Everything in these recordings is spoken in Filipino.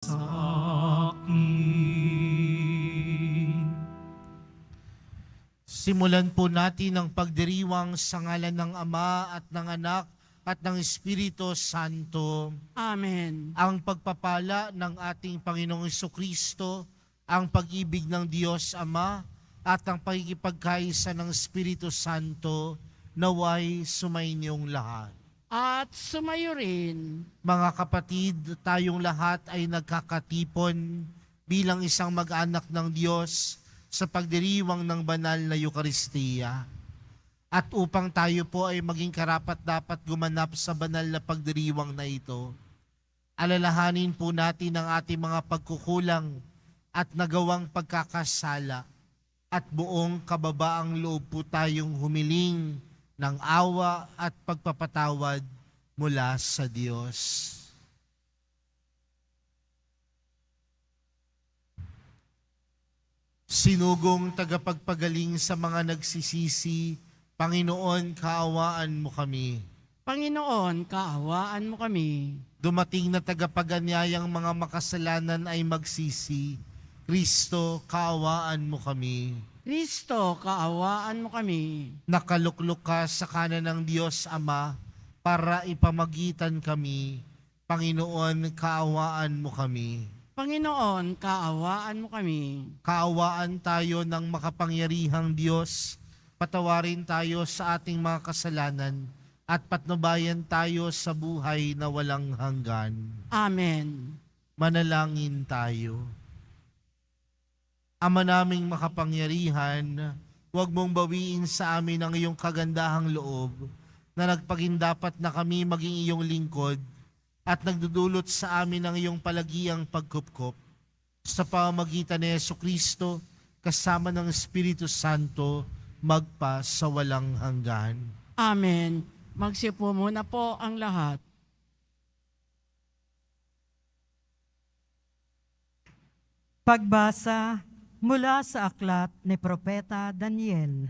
sa akin. Simulan po natin ang pagdiriwang sa ngalan ng Ama at ng Anak at ng Espiritu Santo. Amen. Ang pagpapala ng ating Panginoong Jesucristo, ang pag-ibig ng Diyos Ama at ang pagkikipagkaisa ng Espiritu Santo naway sumainyong lahat. At sumayo rin. Mga kapatid, tayong lahat ay nagkakatipon bilang isang mag-anak ng Diyos sa pagdiriwang ng banal na Eukaristiya. At upang tayo po ay maging karapat-dapat gumanap sa banal na pagdiriwang na ito, alalahanin po natin ang ating mga pagkukulang at nagawang pagkakasala at buong kababaang loob po tayong humiling ng awa at pagpapatawad mula sa Diyos. Sinugong tagapagpagaling sa mga nagsisisi, Panginoon, kaawaan mo kami. Panginoon, kaawaan mo kami. Dumating na tagapaganyayang mga makasalanan ay magsisi, Kristo, kaawaan mo kami. Kristo, kaawaan mo kami. Nakaluklok ka sa kanan ng Diyos Ama para ipamagitan kami. Panginoon, kaawaan mo kami. Panginoon, kaawaan mo kami. Kaawaan tayo ng makapangyarihang Diyos, patawarin tayo sa ating mga kasalanan at patnubayan tayo sa buhay na walang hanggan. Amen. Manalangin tayo. Ama naming makapangyarihan, huwag mong bawiin sa amin ang iyong kagandahang loob na nagpagindapat na kami maging iyong lingkod at nagdudulot sa amin ang iyong palagiang pagkupkop sa pamamagitan ni Jesucristo kasama ng Espiritu Santo magpa sa walang hanggan. Amen. Magsipo muna po ang lahat. Pagbasa mula sa aklat ni Propeta Daniel.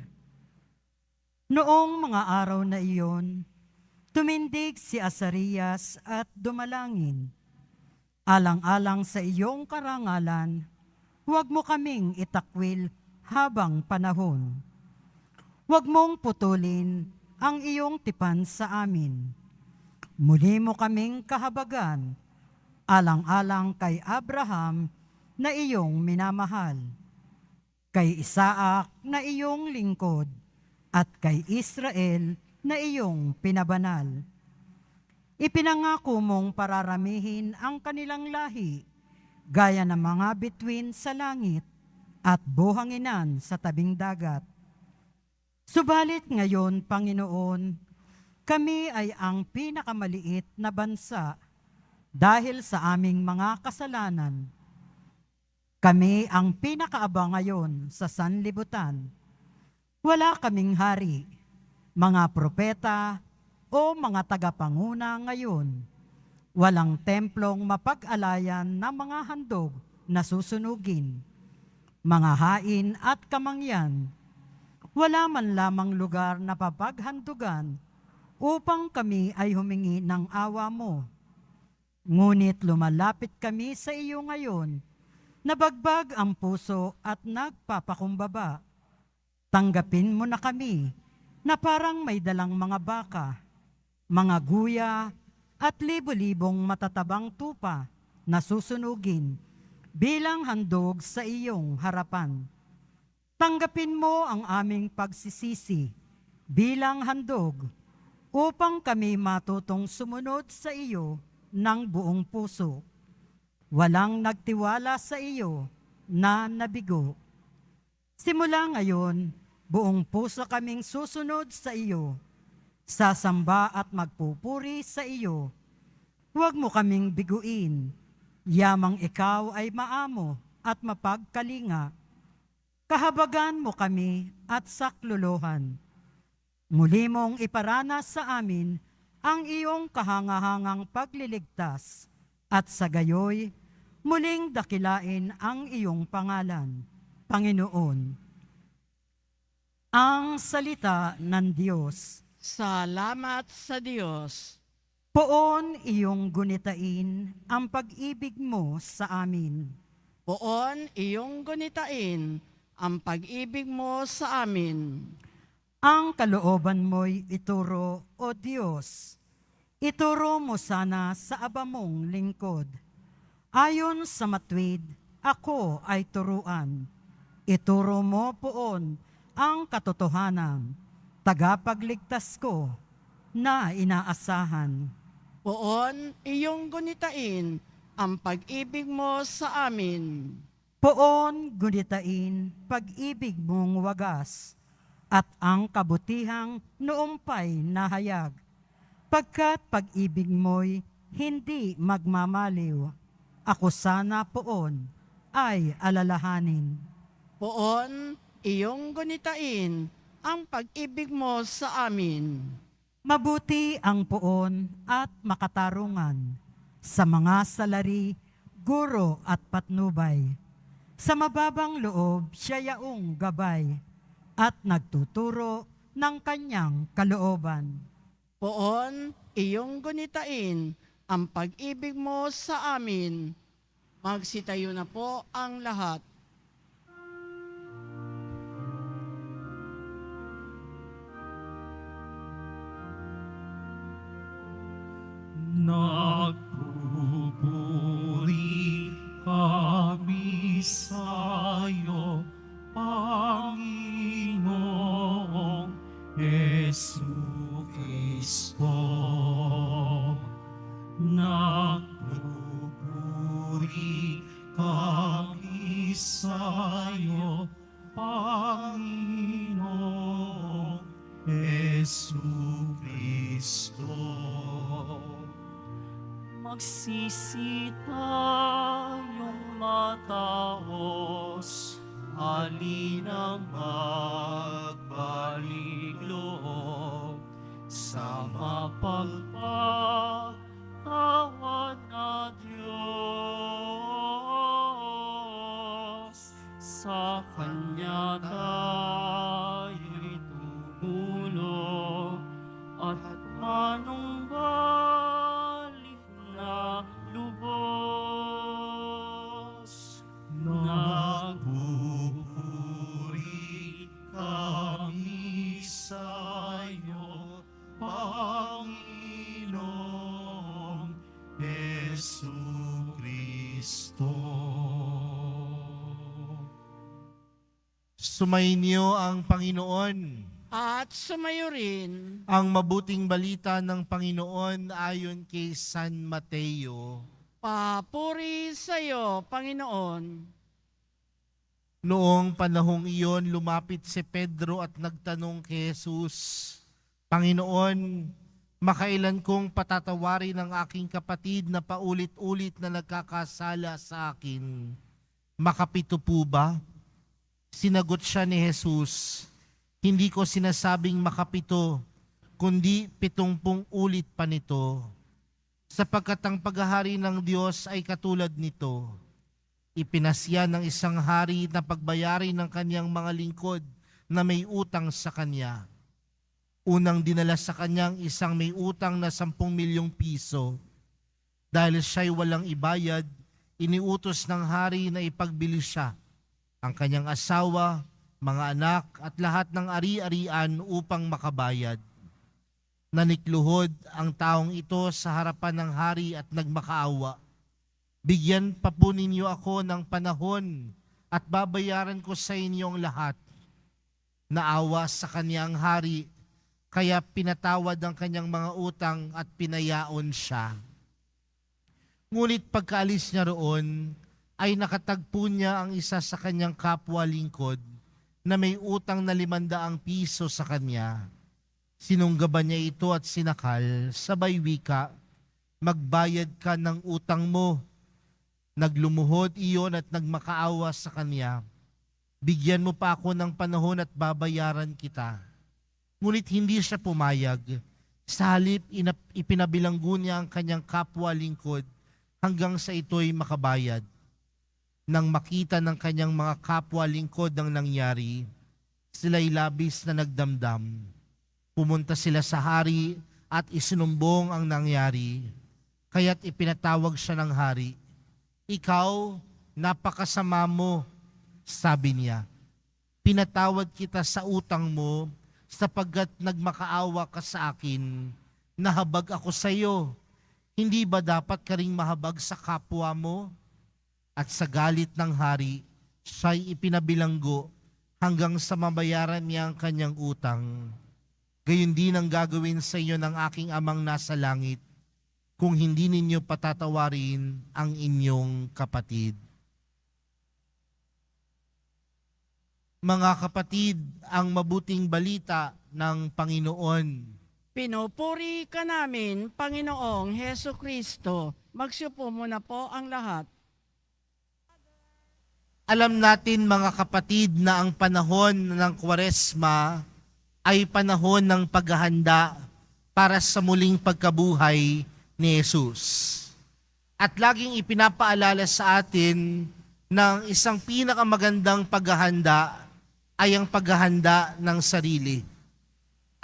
Noong mga araw na iyon, tumindig si Azarias at dumalangin. Alang-alang sa iyong karangalan, huwag mo kaming itakwil habang panahon. Huwag mong putulin ang iyong tipan sa amin. Muli mo kaming kahabagan, alang-alang kay Abraham na iyong minamahal, kay Isaac na iyong lingkod, at kay Israel na iyong pinabanal. Ipinangako mong pararamihin ang kanilang lahi, gaya ng mga bituin sa langit at buhanginan sa tabing dagat. Subalit ngayon, Panginoon, kami ay ang pinakamaliit na bansa dahil sa aming mga kasalanan. Kami ang pinakaabang ngayon sa sanlibutan. Wala kaming hari, mga propeta o mga tagapanguna ngayon. Walang templong mapag-alayan ng mga handog na susunugin, mga hain at kamangyan. Wala man lamang lugar na papaghandugan upang kami ay humingi ng awa mo. Ngunit lumalapit kami sa iyo ngayon, nabagbag ang puso at nagpapakumbaba. Tanggapin mo na kami na parang may dalang mga baka, mga guya at libo-libong matatabang tupa na susunugin bilang handog sa iyong harapan. Tanggapin mo ang aming pagsisisi bilang handog upang kami matutong sumunod sa iyo ng buong puso. Walang nagtiwala sa iyo na nabigo. Simula ngayon, buong puso kaming susunod sa iyo, sasamba at magpupuri sa iyo. Huwag mo kaming biguin, yamang ikaw ay maamo at mapagkalinga. Kahabagan mo kami at saklolohan. Muli mong iparanas sa amin ang iyong kahangahangang pagliligtas at sa gayoy, muling dakilain ang iyong pangalan, Panginoon. Ang salita ng Diyos. Salamat sa Diyos. Poon iyong gunitain ang pag-ibig mo sa amin. Poon iyong gunitain ang pag-ibig mo sa amin. Ang kalooban mo'y ituro, O Diyos. Ituro mo sana sa aba mong lingkod. Ayon sa matwid, ako ay turuan. Ituro mo poon ang katotohanan, tagapagligtas ko na inaasahan. Poon iyong gunitain ang pag-ibig mo sa amin. Poon gunitain pag-ibig mong wagas at ang kabutihang noompay nahayag. Pagkat pag-ibig mo'y hindi magmamaliw, ako sana poon ay alalahanin. Poon iyong gunitain ang pag-ibig mo sa amin. Mabuti ang poon at makatarungan sa mga salari, guro at patnubay. Sa mababang loob siya yaong gabay at nagtuturo ng kanyang kalooban. Poon iyong gunitain ang pag-ibig mo sa amin. Magsitayo na po ang lahat. Nagpupuri kami sa'yo, Panginoong Jesucristo. Nagpupuri kami sa'yo, Panginoong Jesucristo. Magsisi tayong mataos, halinang magbalik loob sa mapagpatawad na Diyos. Sa Kanya tayo'y tumulong at manumbalik na lubos. Nagpupuri kami sa'yo, Panginoong Jesucristo. Sumainyo ang Panginoon. At sumayo rin. Ang mabuting balita ng Panginoon ayon kay San Mateo. Papuri sa iyo, Panginoon. Noong panahong iyon, lumapit si Pedro at nagtanong kay Jesus, Panginoon, makailan kong patatawarin ang aking kapatid na paulit-ulit na nagkakasala sa akin? Makapito po ba? Sinagot siya ni Jesus, hindi ko sinasabing makapito, kundi 70 ulit pa nito. Sapagkat ang paghahari ng Diyos ay katulad nito. Ipinasya ng isang hari na pagbayarin ng kanyang mga lingkod na may utang sa kanya. Unang dinala sa kanyang isang may utang na 10 milyong piso. Dahil siya'y walang ibayad, iniutos ng hari na ipagbili siya, ang kanyang asawa, mga anak at lahat ng ari-arian upang makabayad. Nanikluhod ang taong ito sa harapan ng hari at nagmakaawa. Bigyan pa po ninyo ako ng panahon at babayaran ko sa inyo ang lahat. Naawa sa kanyang hari, kaya pinatawad ang kanyang mga utang at pinayaon siya. Ngunit pagkaalis niya roon, ay nakatagpo niya ang isa sa kanyang kapwa lingkod na may utang na 500 piso sa kanya. Sinunggaban niya ito at sinakal, sabay wika, magbayad ka ng utang mo. Naglumuhod iyon at nagmakaawa sa kanya. Bigyan mo pa ako ng panahon at babayaran kita. Ngunit hindi siya pumayag. Sa halip, ipinabilanggo niya ang kanyang kapwa lingkod hanggang sa ito'y makabayad. Nang makita ng kanyang mga kapwa lingkod ang nangyari, sila'y labis na nagdamdam. Pumunta sila sa hari at isinumbong ang nangyari, kaya't ipinatawag siya ng hari. Ikaw, napakasama mo, sabi niya. Pinatawad kita sa utang mo sapagkat nagmakaawa ka sa akin. Nahabag ako sa iyo. Hindi ba dapat ka ring mahabag sa kapwa mo? At sa galit ng hari, siya'y ipinabilanggo hanggang sa mabayaran niya ang kanyang utang. Gayon din ang gagawin sa inyo ng aking amang nasa langit kung hindi ninyo patatawarin ang inyong kapatid. Mga kapatid, ang mabuting balita ng Panginoon. Pinupuri ka namin, Panginoong Heso Kristo. Magsiupo muna po ang lahat. Alam natin mga kapatid na ang panahon ng Kwaresma ay panahon ng paghahanda para sa muling pagkabuhay ni Jesus. At laging ipinapaalala sa atin ng isang pinakamagandang paghahanda ay ang paghahanda ng sarili.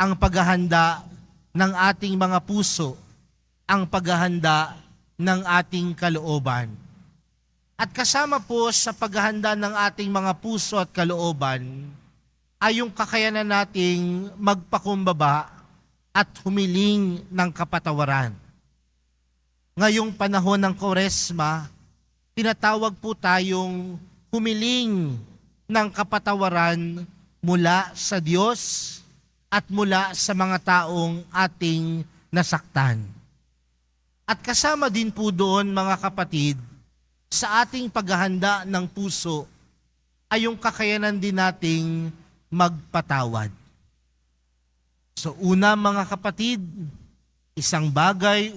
Ang paghahanda ng ating mga puso, ang paghahanda ng ating kalooban. At kasama po sa paghahanda ng ating mga puso at kalooban ay yung kakayanan nating magpakumbaba at humiling ng kapatawaran. Ngayong panahon ng Kwaresma, tinatawag po tayong humiling ng kapatawaran mula sa Diyos at mula sa mga taong ating nasaktan. At kasama din po doon mga kapatid, sa ating paghahanda ng puso ay yung kakayanan din nating magpatawad. So una mga kapatid, isang bagay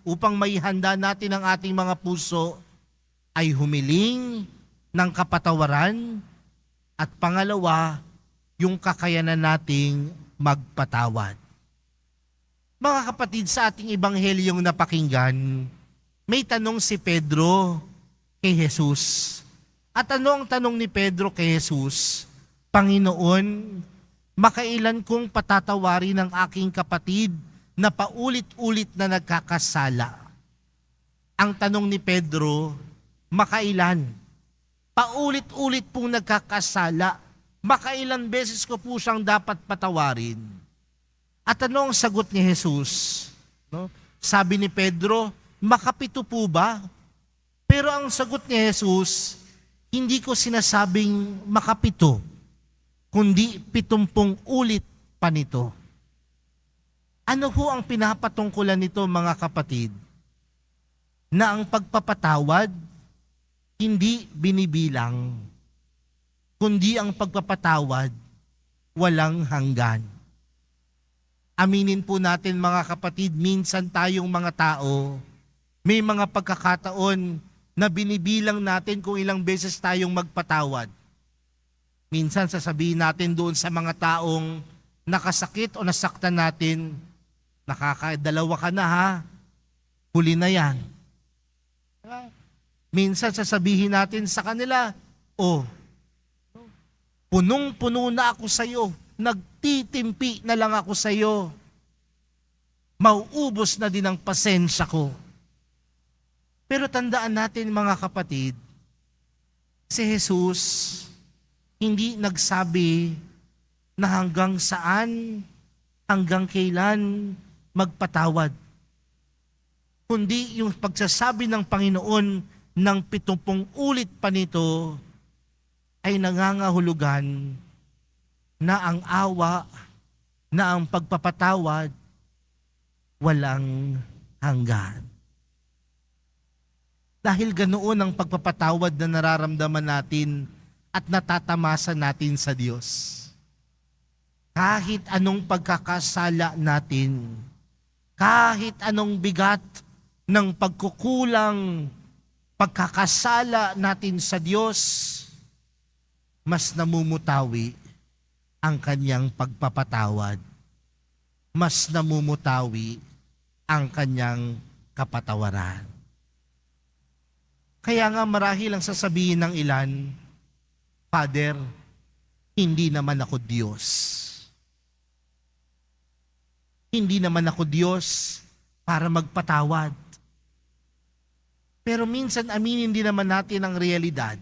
upang maihanda natin ang ating mga puso ay humiling ng kapatawaran at pangalawa, yung kakayanan nating magpatawad. Mga kapatid, sa ating ebanghelyong napakinggan, may tanong si Pedro kay Jesus. At ano ang tanong ni Pedro kay Jesus? Panginoon, makailan kong patatawarin ang aking kapatid na paulit-ulit na nagkakasala? Ang tanong ni Pedro, makailan? Paulit-ulit pong nagkakasala. Makailan beses ko po siyang dapat patawarin? At ano ang sagot ni Jesus? No? Sabi ni Pedro, makapito po ba? Pero ang sagot ni Jesus, hindi ko sinasabing makapito, kundi 70 ulit pa nito. Ano ho ang pinapatungkulan nito mga kapatid? Na ang pagpapatawad, hindi binibilang, kundi ang pagpapatawad, walang hanggan. Aminin po natin mga kapatid, minsan tayong mga tao, may mga pagkakataon na binibilang natin kung ilang beses tayong magpatawad. Minsan sasabihin natin doon sa mga taong nakasakit o nasaktan natin, nakakadalawa ka na ha, huli na yan. Minsan sasabihin natin sa kanila, punong-puno na ako sa iyo, nagtitimpi na lang ako sa iyo, mauubos na din ang pasensya ko. Pero tandaan natin mga kapatid, si Jesus hindi nagsabi na hanggang saan, hanggang kailan magpatawad. Kundi yung pagsasabi ng Panginoon ng 70 ulit pa nito ay nangangahulugan na ang awa, na ang pagpapatawad, walang hanggan. Dahil ganoon ang pagpapatawad na nararamdaman natin at natatamasa natin sa Diyos. Kahit anong pagkakasala natin, kahit anong bigat ng pagkukulang, pagkakasala natin sa Diyos, mas namumutawi ang kanyang pagpapatawad. Mas namumutawi ang kanyang kapatawaran. Kaya nga marahil ang sasabihin ng ilan, Father, hindi naman ako Diyos. Hindi naman ako Diyos para magpatawad. Pero minsan aminin din naman natin ang realidad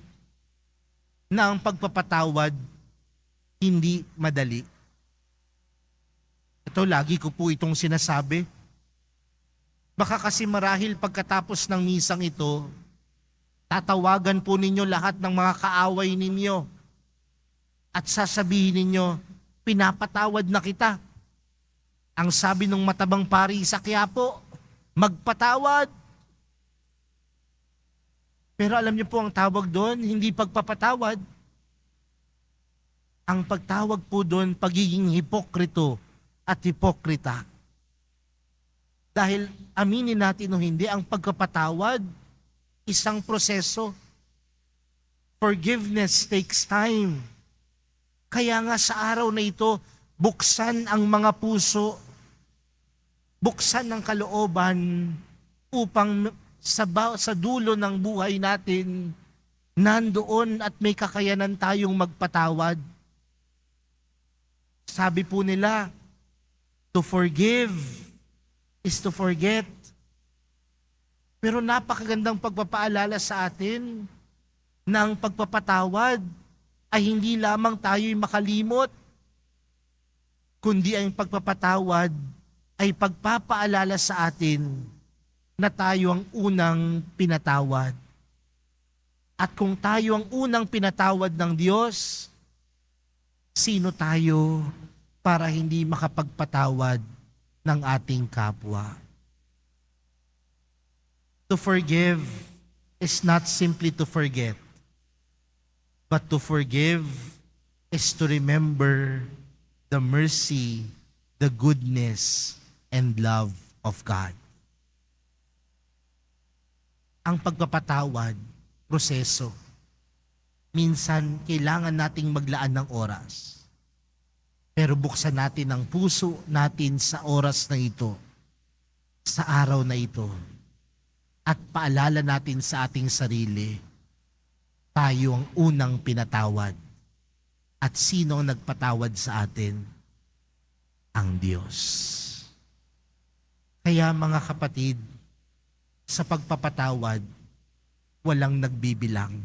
na ang pagpapatawad hindi madali. Ito, lagi ko po itong sinasabi. Baka kasi marahil pagkatapos ng misang ito, tatawagan po ninyo lahat ng mga kaaway ninyo at sasabihin ninyo, pinapatawad na kita. Ang sabi ng matabang pari sa Quiapo, magpatawad. Pero alam niyo po ang tawag doon, hindi pagpapatawad. Ang pagtawag po doon, pagiging hipokrito at hipokrita. Dahil aminin natin o hindi, ang pagpapatawad, isang proseso. Forgiveness takes time. Kaya nga sa araw na ito, buksan ang mga puso, buksan ang kalooban upang sa dulo ng buhay natin, nandoon at may kakayanan tayong magpatawad. Sabi po nila, to forgive is to forget. Pero napakagandang pagpapaalala sa atin na ang pagpapatawad ay hindi lamang tayo'y makalimot, kundi ang pagpapatawad ay pagpapaalala sa atin na tayo ang unang pinatawad. At kung tayo ang unang pinatawad ng Diyos, sino tayo para hindi makapagpatawad ng ating kapwa? To forgive is not simply to forget, but to forgive is to remember the mercy, the goodness, and love of God. Ang pagpapatawad, proseso. Minsan, kailangan nating maglaan ng oras. Pero buksan natin ang puso natin sa oras na ito, sa araw na ito, at paalala natin sa ating sarili, tayo ang unang pinatawad. At sino ang nagpatawad sa atin? Ang Diyos. Kaya mga kapatid, sa pagpapatawad, walang nagbibilang.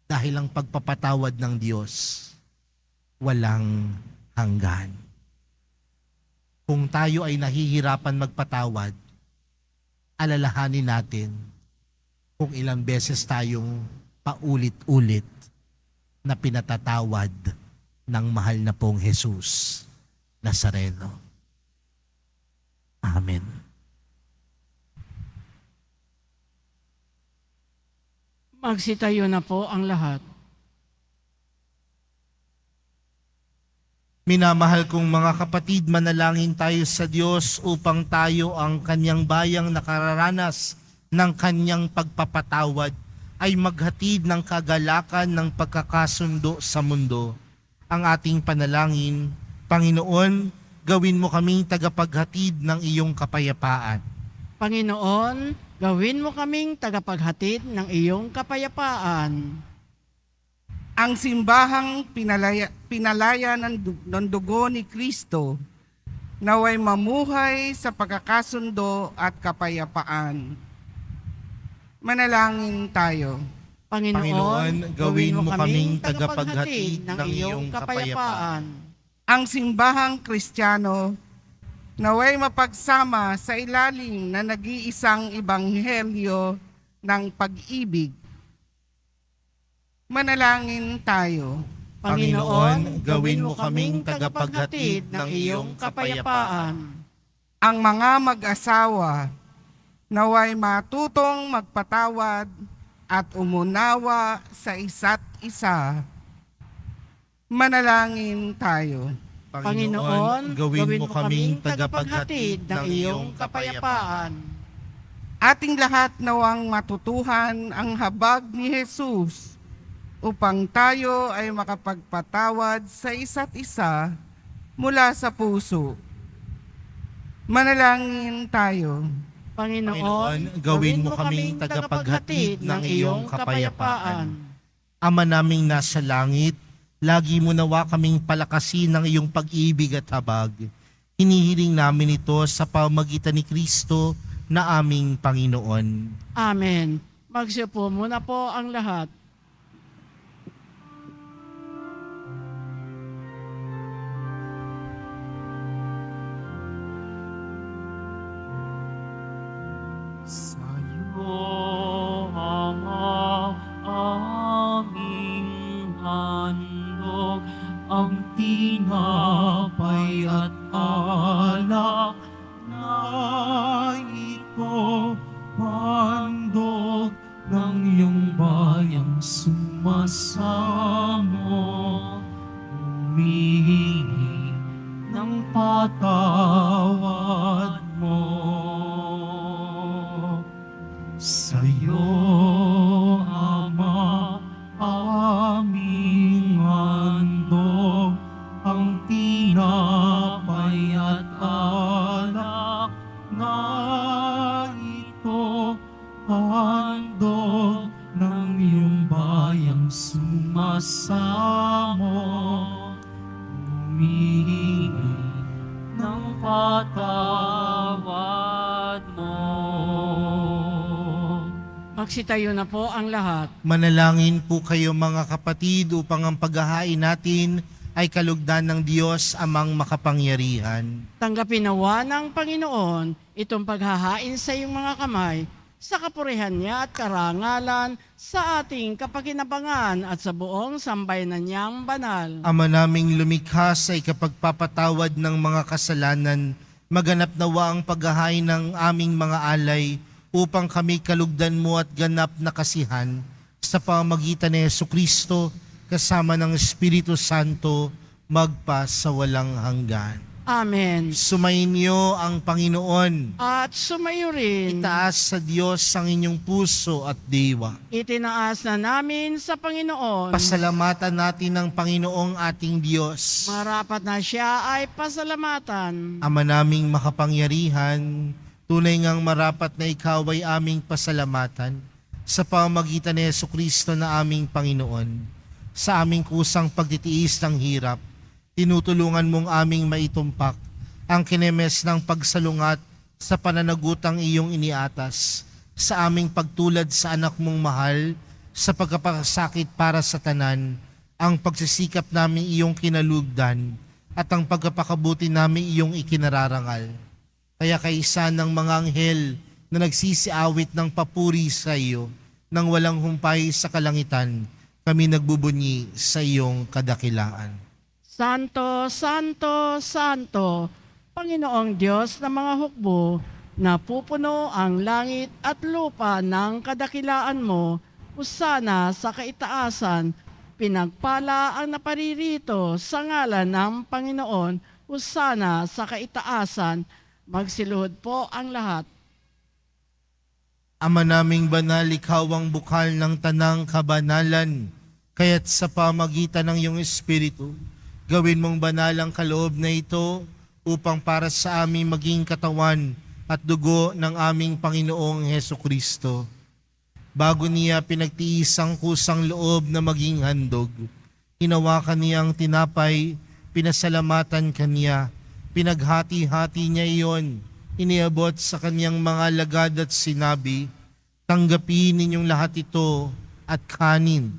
Dahil ang pagpapatawad ng Diyos, walang hanggan. Kung tayo ay nahihirapan magpatawad, alalahanin natin kung ilang beses tayong paulit-ulit na pinatatawad ng mahal na pong Jesus Nazareno. Amen. Magsitayo na po ang lahat. Minamahal kong mga kapatid, manalangin tayo sa Diyos upang tayo ang kanyang bayang nakararanas ng kanyang pagpapatawad ay maghatid ng kagalakan ng pagkakasundo sa mundo. Ang ating panalangin, Panginoon, gawin mo kaming tagapaghatid ng iyong kapayapaan. Panginoon, gawin mo kaming tagapaghatid ng iyong kapayapaan. Ang simbahang pinalaya ng dugo ni Kristo, naway mamuhay sa pagkakasundo at kapayapaan. Manalangin tayo. Panginoon, gawin mo kaming tagapaghatid ng iyong kapayapaan. Ang simbahang Kristiyano, naway mapagsama sa ilalim na nag-iisang ebanghelyo ng pag-ibig. Manalangin tayo. Panginoon, gawin mo kaming tagapaghatid ng iyong kapayapaan. Ang mga mag-asawa, naway matutong magpatawad at umunawa sa isa't isa. Manalangin tayo. Panginoon, gawin mo kaming tagapaghatid ng iyong kapayapaan. Ating lahat nawang matutuhan ang habag ni Jesus upang tayo ay makapagpatawad sa isa't isa mula sa puso. Manalangin tayo. Panginoon, gawin mo kaming tagapaghatid ng iyong kapayapaan. Ama naming nasa langit, lagi mo nawa kaming palakasin ng iyong pag-ibig at habag. Hinihiling namin ito sa pamamagitan ni Kristo na aming Panginoon. Amen. Magsiupo muna po ang lahat. Sa'yo, Ama, aming handog, ang tinapay at alak na ito, handog ng iyong bayang sumasamo, humihingi ng patawad mo. Sa'yo, Ama, aming handog, ang tinapay at alak na ito, handog ng iyong bayang sumasamo, humihingi ng patawad mo. Magsitayo na po ang lahat. Manalangin po kayo mga kapatid upang ang paghahain natin ay kalugdan ng Diyos amang makapangyarihan. Tanggapin nawa ng Panginoon itong paghahain sa iyong mga kamay sa kapurihan niya at karangalan sa ating kapakinabangan at sa buong sambayanan niyang banal. Ama naming lumikha sa ikapagpapatawad ng mga kasalanan, maganap nawa ang paghahain ng aming mga alay upang kami kalugdan mo at ganap na kasihan sa pamamagitan ni Jesucristo kasama ng Espiritu Santo magpa sa walang hanggan. Amen. Sumainyo ang Panginoon. At sumayo rin. Itaas sa Diyos ang inyong puso at diwa. Itinaas na namin sa Panginoon. Pasalamatan natin ang Panginoong ating Diyos. Marapat na siya ay pasalamatan. Ama naming makapangyarihan, tunay ngang marapat na ikaw ay aming pasalamatan sa pamamagitan ni Jesucristo na aming Panginoon. Sa aming kusang pagtitiis ng hirap, tinutulungan mong aming maitumpak ang kinemes ng pagsalungat sa pananagutang iyong iniatas, sa aming pagtulad sa anak mong mahal, sa pagkapakasakit para sa tanan, ang pagsisikap namin iyong kinalugdan, at ang pagkapakabuti namin iyong ikinararangal. Kaya kaisa ng mga anghel na nagsisiawit ng papuri sa iyo, nang walang humpay sa kalangitan, kami nagbubunyi sa iyong kadakilaan. Santo, Santo, Santo, Panginoong Diyos ng mga hukbo, napupuno ang langit at lupa ng kadakilaan mo, usana sa kaitaasan, pinagpala ang naparirito sa ngalan ng Panginoon, usana sa kaitaasan, magsiluhod po ang lahat. Ama naming banal, ikaw ang bukal ng tanang kabanalan, kaya't sa pamagitan ng iyong Espiritu, gawin mong banal ang kaloob na ito upang para sa aming maging katawan at dugo ng aming Panginoong Hesukristo. Bago niya pinagtiis ang kusang loob na maging handog, hinawakan niya ang tinapay, pinasalamatan kaniya, pinaghati-hati niya iyon, iniabot sa kanyang mga lagad at sinabi, "Tanggapin ninyong lahat ito at kanin.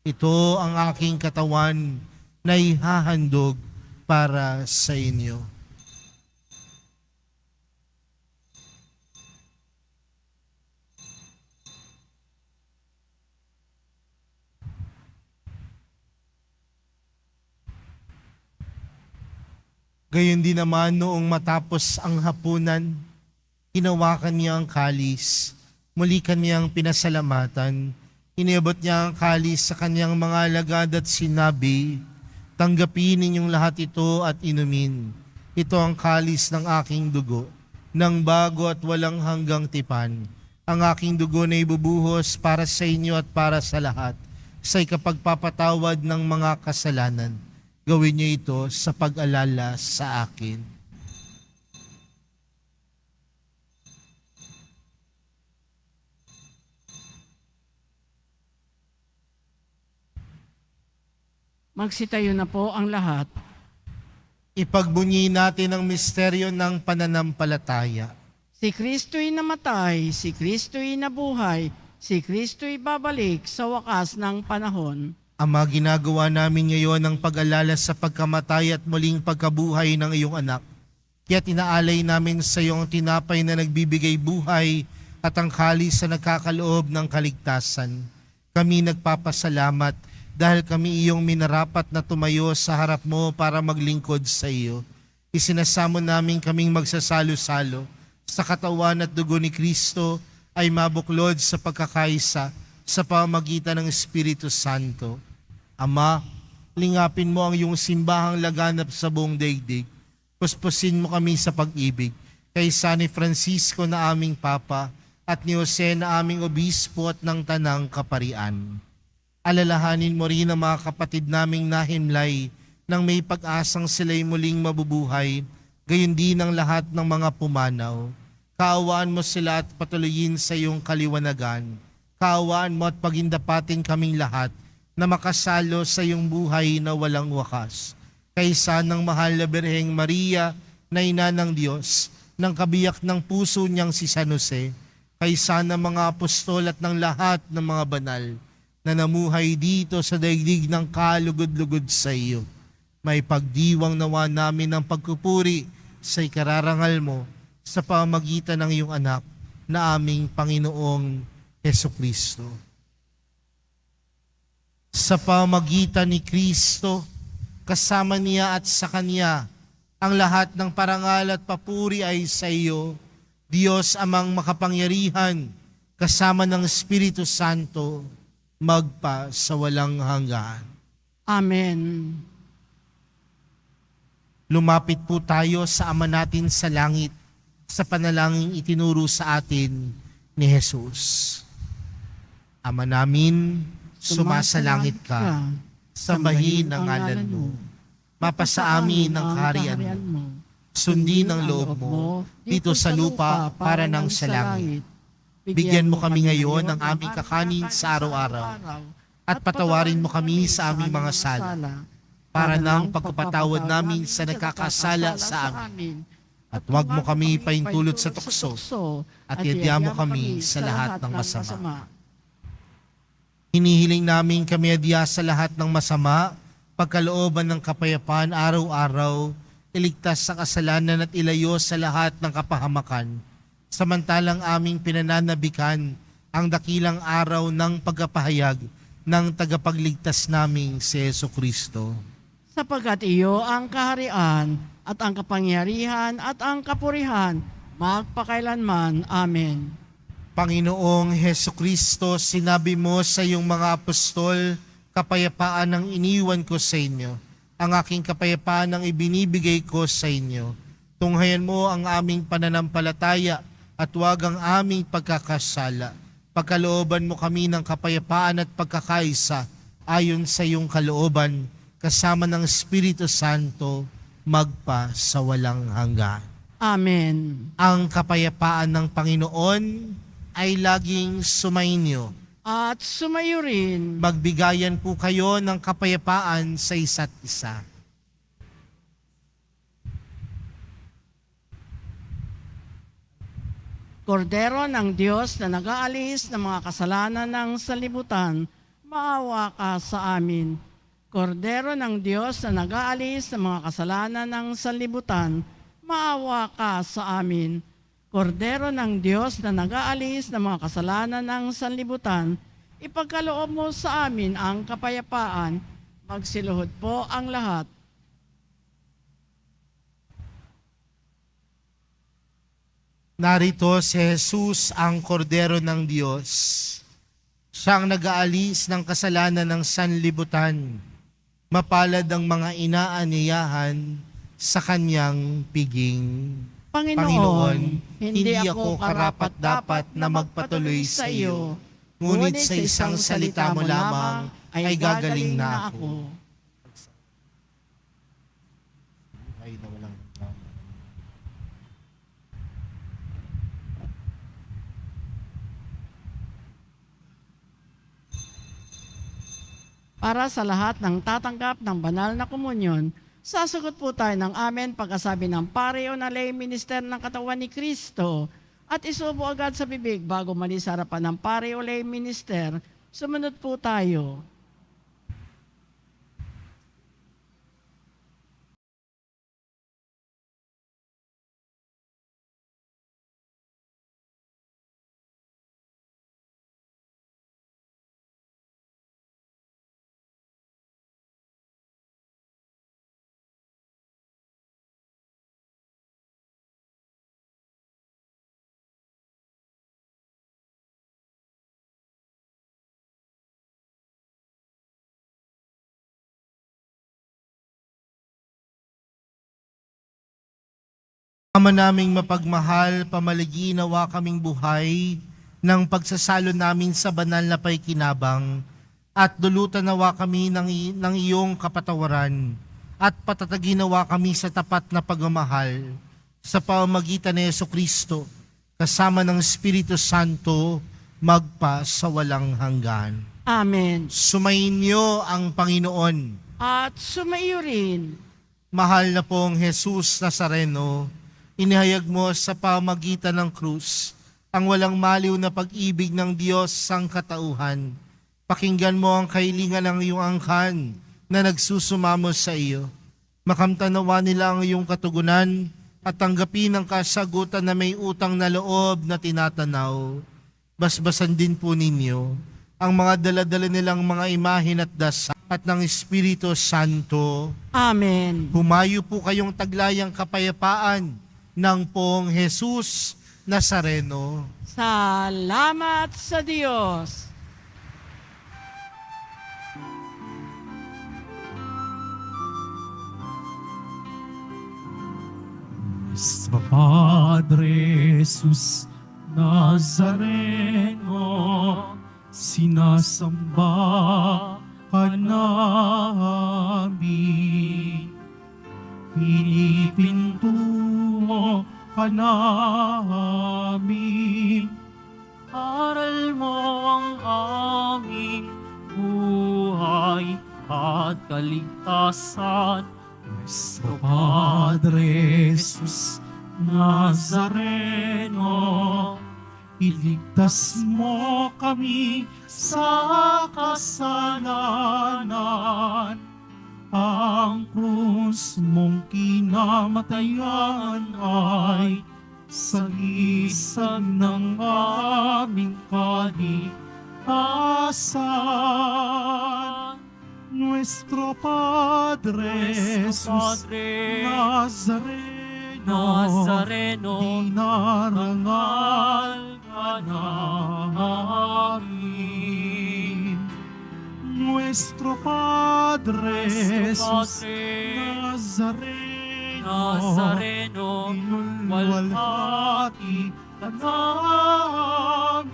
Ito ang aking katawan na ihahandog para sa inyo." Gayon din naman noong matapos ang hapunan, hinawakan niya ang kalis, muli kaniyang pinasalamatan, iniabot niya ang kalis sa kanyang mga alagad at sinabi, "Tanggapin ninyong lahat ito at inumin. Ito ang kalis ng aking dugo, ng bago at walang hanggang tipan. Ang aking dugo na ibubuhos para sa inyo at para sa lahat, sa ikapagpapatawad ng mga kasalanan. Gawin niyo ito sa pag-alala sa akin." Magsitayo na po ang lahat. Ipagbunyi natin ang misteryo ng pananampalataya. Si Kristo'y namatay, si Kristo'y nabuhay, si Kristo'y babalik sa wakas ng panahon. Ama, ginagawa namin ngayon ang pag-alala sa pagkamatay at muling pagkabuhay ng iyong anak. Kaya tinaalay namin sa iyo ang tinapay na nagbibigay buhay at ang kalis na nagkakaloob ng kaligtasan. Kami nagpapasalamat dahil kami iyong minarapat na tumayo sa harap mo para maglingkod sa iyo. Isinasamo namin kaming magsasalo-salo sa katawan at dugo ni Kristo ay mabuklod sa pagkakaisa sa pamamagitan ng Espiritu Santo. Ama, lingapin mo ang iyong simbahang laganap sa buong daigdig. Puspusin mo kami sa pag-ibig. Kay San Francisco na aming Papa at ni Jose na aming Obispo at ng Tanang Kaparian. Alalahanin mo rin ang mga kapatid naming nahimlay nang may pag-asang sila'y muling mabubuhay, gayon din ang lahat ng mga pumanaw. Kaawaan mo sila at patuloyin sa iyong kaliwanagan. Kaawaan mo at pagindapatin kaming lahat na makasalo sa iyong buhay na walang wakas. Kaysa ng mahal na Birheng Maria na ina ng Diyos, ng kabiyak ng puso niyang si San Jose, kaysa ng mga apostol at ng lahat ng mga banal na namuhay dito sa daigdig ng kalugod-lugod sa iyo. May pagdiwang nawa namin ng pagkupuri sa ikararangal mo sa pamamagitan ng iyong anak na aming Panginoong Hesukristo. Sa pamamagitan ni Kristo, kasama niya at sa Kanya, ang lahat ng parangal at papuri ay sa iyo, Diyos amang makapangyarihan, kasama ng Espiritu Santo, magpa sa walang hanggan. Amen. Lumapit po tayo sa Ama natin sa langit, sa panalangin itinuro sa atin ni Jesus. Ama namin, sumasalangit ka, sambahin ang ngalan mo, mapasa amin ang kaharian mo, sundin ang loob mo dito sa lupa para nang sa langit. Bigyan mo kami ngayon ng aming kakanin sa araw-araw at patawarin mo kami sa aming mga sala para nang pagpapatawad namin sa nagkakasala sa amin. At huwag mo kami paintulot sa tukso at yadya mo kami sa lahat ng masama. Hinihiling namin kami adya sa lahat ng masama, pagkalooban ng kapayapaan araw-araw, iligtas sa kasalanan at ilayo sa lahat ng kapahamakan. Samantalang aming pinananabikan ang dakilang araw ng pagkapahayag ng tagapagligtas naming si Jesucristo. Sapagkat iyo ang kaharian at ang kapangyarihan at ang kapurihan magpakailanman. Amen. Panginoong Hesukristo, sinabi mo sa iyong mga apostol, kapayapaan ang iniwan ko sa inyo. Ang aking kapayapaan ang ibinibigay ko sa inyo. Tunghayan mo ang aming pananampalataya at huwag ang aming pagkakasala. Pagkalooban mo kami ng kapayapaan at pagkakaisa ayon sa iyong kalooban, kasama ng Espiritu Santo, magpa sa walang hanggan. Amen. Ang kapayapaan ng Panginoon ay laging sumainyo. At sumayo rin. Magbigayan po kayo ng kapayapaan sa isa't isa. Kordero ng Diyos na nag-aalis ng mga kasalanan ng sanlibutan, maawa ka sa amin. Kordero ng Diyos na nag-aalis ng mga kasalanan ng sanlibutan, maawa ka sa amin. Kordero ng Diyos na nag-aalis ng mga kasalanan ng sanlibutan, ipagkaloob mo sa amin ang kapayapaan. Magsiluhod po ang lahat. Narito si Jesus ang Kordero ng Diyos. Siyang nag-aalis ng kasalanan ng sanlibutan. Mapalad ang mga inaaniyahan sa kanyang piging. Panginoon, hindi ako karapat-dapat na magpatuloy sa iyo, ngunit sa isang salita mo lamang ay gagaling na ako. Para sa lahat ng tatanggap ng banal na komunyon, Sasagot po tayo ng amen pagkasabi ng pare o na lay minister ng katawan ni Kristo at isubo agad sa bibig bago mali sa harapan ng pare o lay minister. Sumunod po tayo. Ama naming mapagmahal, pamaligi nawa kaming buhay ng pagsasalo namin sa banal na paikinabang at dulutan nawa kami ng iyong kapatawaran at patatagin nawa kami sa tapat na pagmamahal sa pamamagitan ni Jesucristo kasama ng Espiritu Santo magpa sa walang hanggan. Amen. Sumainyo ang Panginoon. At sumaiyo rin. Mahal na pong Jesus Nazareno, inihayag mo sa pamagitan ng krus ang walang maliw na pag-ibig ng Diyos sang katauhan. Pakinggan mo ang kahilingan ng iyong angkan na nagsusumamo sa iyo. Makamtanawa nila ang iyong katugunan at tanggapin ang kasagutan na may utang na loob na tinatanaw. Basbasan din po ninyo ang mga daladala nilang mga imahin at dasal at ng Espiritu Santo. Amen. Humayo po kayong taglayang kapayapaan ng pong Jesus Nazareno. Salamat sa Diyos. Nuestro Padre Jesus Nazareno, sinasamba ka namin. Pinipinto ka namin. Aral mo ang aming buhay at kaligtasan. Nuestro Padre Jesus Nazareno, iligtas mo kami sa kasalanan. Ang krus mong kinamatayan ay sagisag ng aming kaligtasan. Nuestro Padre Jesus Nazareno, dinarangal ka namin. Nuestro Padre Jesus Nazareno, inulwalhati ka namin.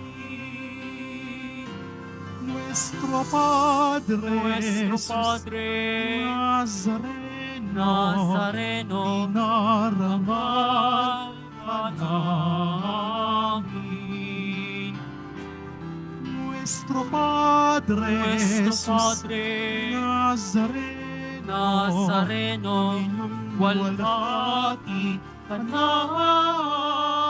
Nuestro Padre Jesus Nazareno, dinarangal ka namin. Nuestro Padre Jesus Nazareno, inulwalhati ka namin.